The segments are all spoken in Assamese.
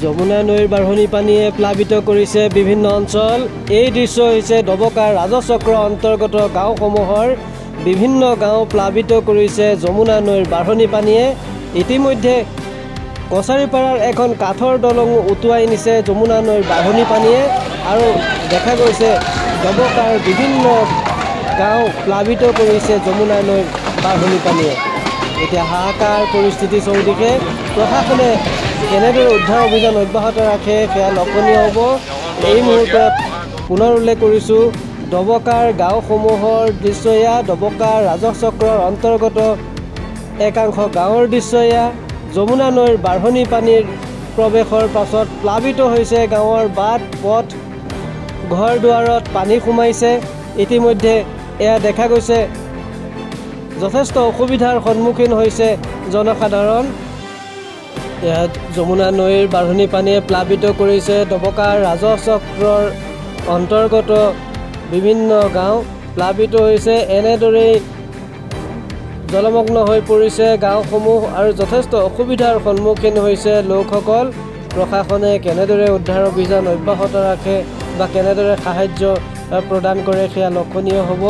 যমুনা নৈৰ বাঢ়নী পানীয়ে প্লাবিত কৰিছে বিভিন্ন অঞ্চল। এই দৃশ্য হৈছে ডবকাৰ ৰাজচক্ৰ অন্তৰ্গত গাঁওসমূহৰ বিভিন্ন গাঁও প্লাবিত কৰিছে যমুনা নৈৰ বাঢ়নী পানীয়ে। ইতিমধ্যে কছাৰীপাৰাৰ এখন কাঠৰ দলং উটুৱাই নিছে যমুনা নৈৰ বাঢ়নী পানীয়ে আৰু দেখা গৈছে ডবকাৰ বিভিন্ন গাঁও প্লাবিত কৰিছে যমুনা নৈৰ বাঢ়নী পানীয়ে। এতিয়া হাহাকাৰ পৰিস্থিতি চৌদিশে প্ৰশাসনে কেনেদৰে উদ্ধাৰ অভিযান অব্যাহত ৰাখে সেয়া লক্ষণীয় হ'ব। এই মুহূৰ্তত পুনৰ উল্লেখ কৰিছোঁ ডবকাৰ গাঁওসমূহৰ দৃশ্য এয়া। ডবকাৰ ৰাজচক্ৰৰ অন্তৰ্গত একাংশ গাঁৱৰ দৃশ্য এয়া। যমুনা নৈৰ বাঢ়নী পানীৰ প্ৰৱেশৰ পাছত প্লাবিত হৈছে গাঁৱৰ বাট পথ, ঘৰ দুৱাৰত পানী সোমাইছে। ইতিমধ্যে এয়া দেখা গৈছে যথেষ্ট অসুবিধাৰ সন্মুখীন হৈছে জনসাধাৰণ। ইয়াত যমুনা নৈৰ বাঢ়নী পানীয়ে প্লাবিত কৰিছে ডবকাৰ ৰাজচক্ৰৰ অন্তৰ্গত বিভিন্ন গাঁও প্লাবিত হৈছে। এনেদৰেই জলমগ্ন হৈ পৰিছে গাঁওসমূহ আৰু যথেষ্ট অসুবিধাৰ সন্মুখীন হৈছে লোকসকল। প্ৰশাসনে কেনেদৰে উদ্ধাৰ অভিযান অব্যাহত ৰাখে বা কেনেদৰে সাহায্য প্ৰদান কৰে সেয়া লক্ষণীয় হ'ব।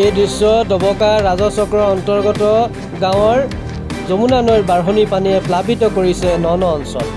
এই দৃশ্য ডবকা ৰাজচক্ৰৰ অন্তৰ্গত গাঁৱৰ যমুনা নৈৰ বাঢ়নী পানীয়ে প্লাবিত কৰিছে ন অঞ্চল।